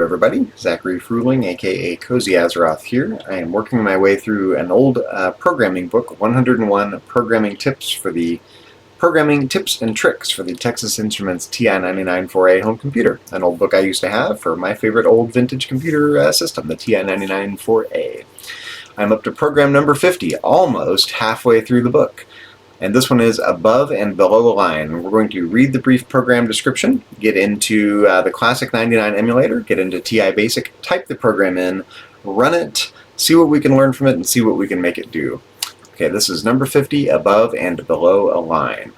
Everybody, Zachary Fruhling, aka CozyAzeroth here. I am working my way through an old programming book, 101 Programming Tips for the Programming Tips and Tricks for the Texas Instruments TI-99 4A home computer. An old book I used to have for my favorite old vintage computer system, the TI-99 4A. I'm up to program number 50, almost halfway through the book. And this one is above and below a line. We're going to read the brief program description, get into the Classic 99 emulator, get into TI Basic, type the program in, run it, see what we can learn from it, and see what we can make it do. Okay, this is number 50, above and below a line.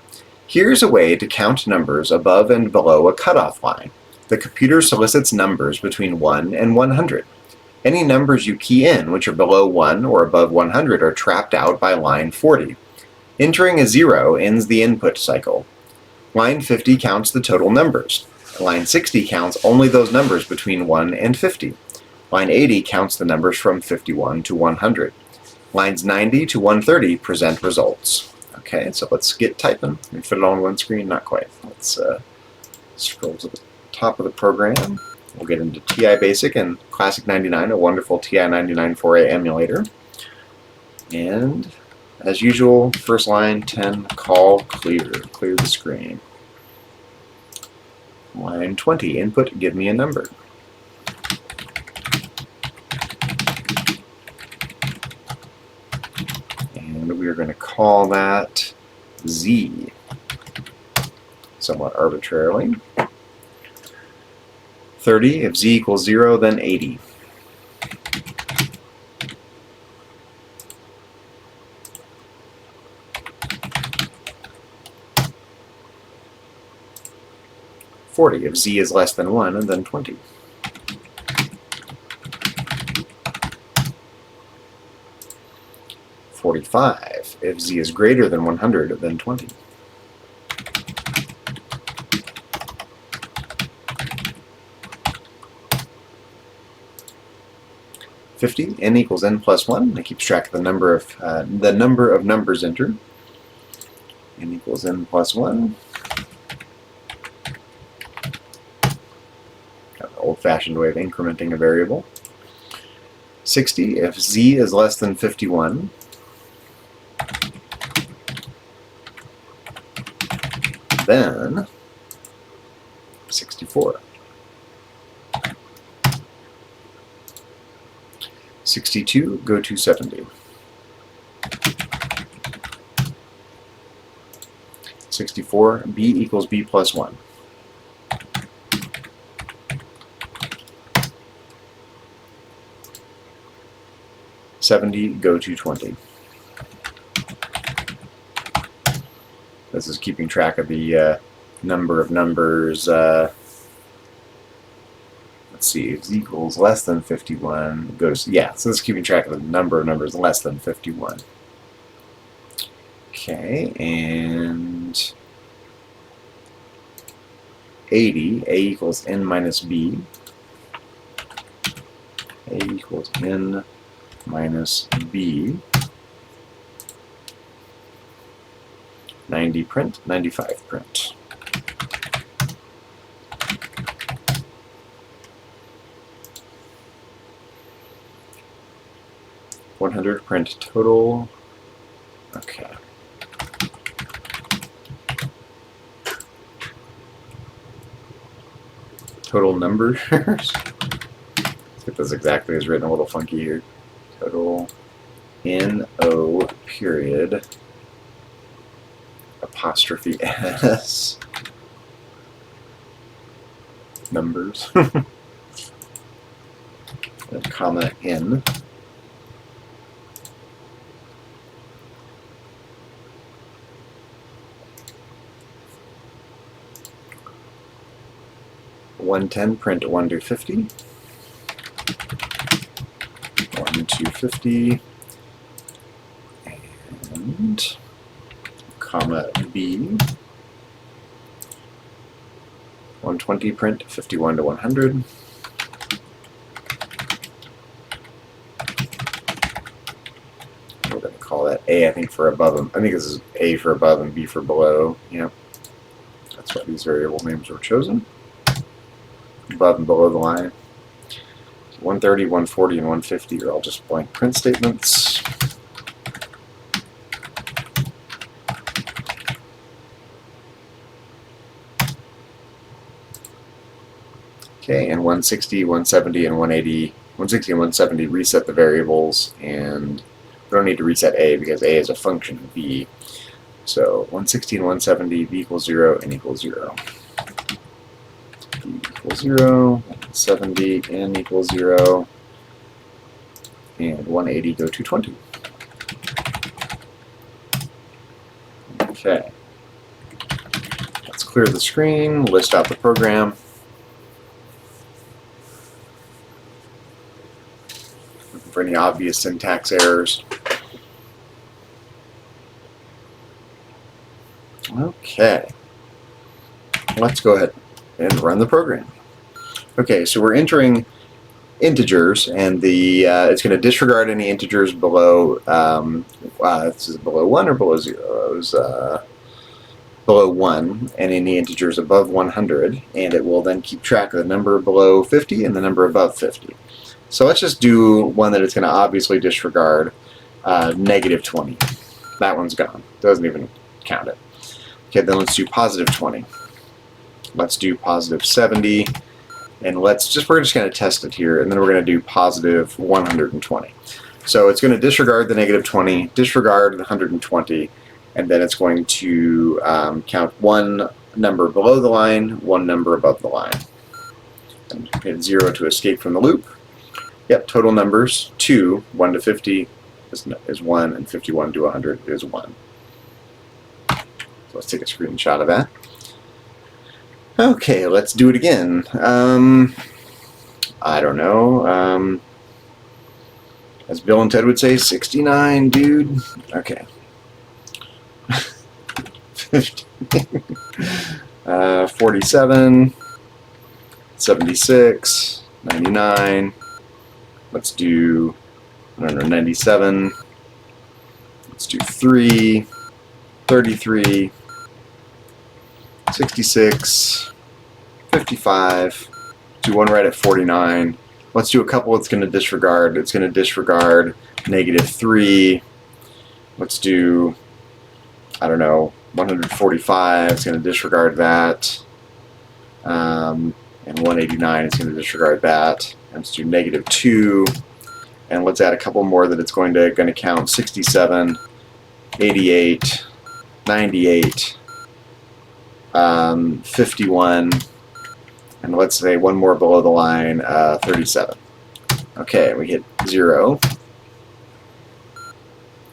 Here's a way to count numbers above and below a cutoff line. The computer solicits numbers between 1 and 100. Any numbers you key in which are below 1 or above 100 are trapped out by line 40. Entering a 0 ends the input cycle. Line 50 counts the total numbers. Line 60 counts only those numbers between 1 and 50. Line 80 counts the numbers from 51 to 100. Lines 90 to 130 present results. Okay, so let's get typing. Let me fit it on one screen, not quite. Let's scroll to the top of the program. We'll get into TI Basic and Classic 99, a wonderful TI-99 4A emulator. And as usual, first line 10, call clear the screen. Line 20, input, give me a number. And we are going to call that Z, somewhat arbitrarily. 30, if Z equals 0, then 80. 40, if Z is less than 1, and then 20. 45, if Z is greater than 100, then 20. 50, n equals n plus 1. It keeps track of the number of numbers entered. N equals n plus 1. Old-fashioned way of incrementing a variable. 60, if Z is less than 51, then 64. 62, go to 70. 64, B equals B plus 1. 70, go to 20. This is keeping track of the number of numbers. Let's see, if Z equals less than 51, goes, yeah, so this is keeping track of the number of numbers less than 51. Okay, and 80, A equals N minus B. A equals N minus B. 90 print, 95 print. $100 print total. Okay. Total numbers. Let's get this exactly as written, a little funky here. Total NO period apostrophe S numbers and comma N. $110 print 1 to 50. 1 to 50 and comma B. 120 print 51 to 100. We're going to call that A, I think, for above. I think this is A for above and B for below. Yeah, that's why these variable names were chosen. Above and below the line. 130, 140, and 150 are all just blank print statements. Okay, and 160, 170, and 180, 160 and 170 reset the variables, and we don't need to reset A because A is a function of B. So 160 and 170, B equals 0, N equals 0. B equals 0, 170, N equals 0, and 180 go to 20. Okay. Let's clear the screen, list out the program. For any obvious syntax errors. Okay, let's go ahead and run the program. Okay, so we're entering integers, and the it's going to disregard any integers below. This is below 1 or below 0. It was below 1, and any integers above 100, and it will then keep track of the number below 50 and the number above 50. So let's just do one that it's going to obviously disregard, negative 20. That one's gone. Doesn't even count it. Okay, then let's do positive 20. Let's do positive 70. And we're just going to test it here, and then we're going to do positive 120. So it's going to disregard the negative 20, disregard the 120, and then it's going to count one number below the line, one number above the line. And hit 0 to escape from the loop. Yep, total numbers, 2, 1 to 50 is 1, and 51 to 100 is 1. So let's take a screenshot of that. Okay, let's do it again. I don't know. As Bill and Ted would say, 69, dude. Okay. 47, 76, 99. Let's do, I don't know, 97. Let's do 3, 33, 66, 55. Do one right at 49. Let's do a couple it's going to disregard. It's going to disregard negative 3. Let's do, I don't know, 145. It's going to disregard that. And 189 is going to disregard that. Let's do negative 2, and let's add a couple more that it's going to count: 67, 88, 98, 51, and let's say one more below the line, 37. Okay, we hit 0.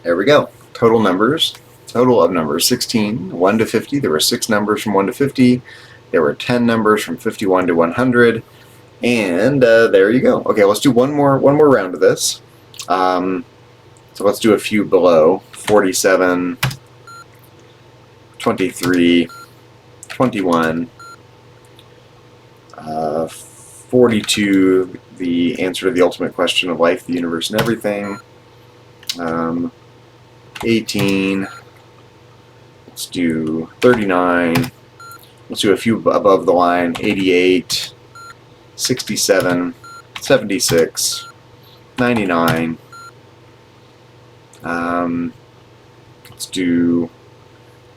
There we go. Total of numbers, 16, 1 to 50. There were 6 numbers from 1 to 50. There were 10 numbers from 51 to 100. And there you go. Okay, let's do one more round of this. So let's do a few below: 47, 23, 21, 42, the answer to the ultimate question of life, the universe, and everything. 18. Let's do 39. Let's do a few above the line: 88. 67, 76, 99. Let's do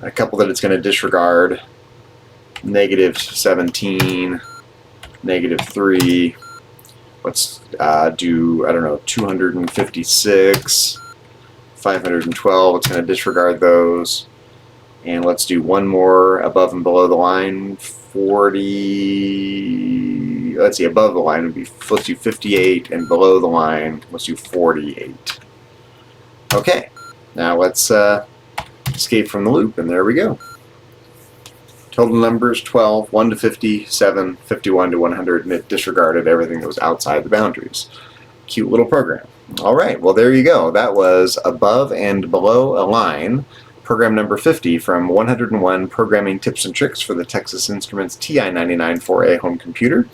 a couple that it's going to disregard: negative 17, negative 3. Let's do, I don't know, 256, 512. It's going to disregard those. And let's do one more above and below the line: 40. Let's see, above the line would be, let's do 58, and below the line, let's do 48. Okay, now let's escape from the loop, and there we go. Total numbers: 12, 1 to 50, 7, 51 to 100, and it disregarded everything that was outside the boundaries. Cute little program. All right, well, there you go. That was above and below a line. Program number 50 from 101 Programming Tips and Tricks for the Texas Instruments TI-99 4A home computer.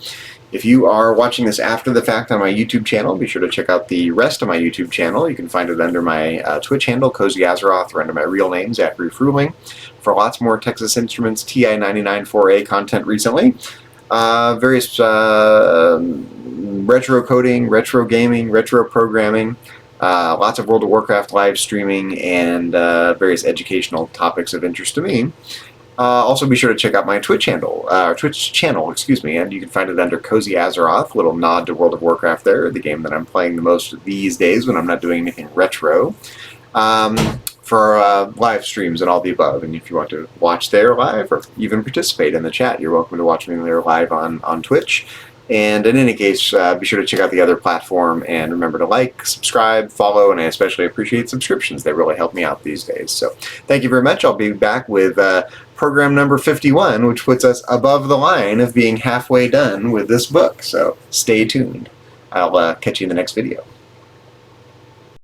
If you are watching this after the fact on my YouTube channel, be sure to check out the rest of my YouTube channel. You can find it under my Twitch handle, CozyAzeroth, or under my real name, Zachary Fruhling, for lots more Texas Instruments TI-99 4A content recently. Various retro coding, retro gaming, retro programming, lots of World of Warcraft live streaming, and various educational topics of interest to me. Also, be sure to check out my Twitch channel, excuse me, and you can find it under CozyAzeroth. Little nod to World of Warcraft there, the game that I'm playing the most these days when I'm not doing anything retro. For live streams and all the above. And if you want to watch there live or even participate in the chat, you're welcome to watch me there live on Twitch. And in any case, be sure to check out the other platform, and remember to like, subscribe, follow, and I especially appreciate subscriptions. They really help me out these days. So thank you very much. I'll be back with program number 51, which puts us above the line of being halfway done with this book. So stay tuned. I'll catch you in the next video.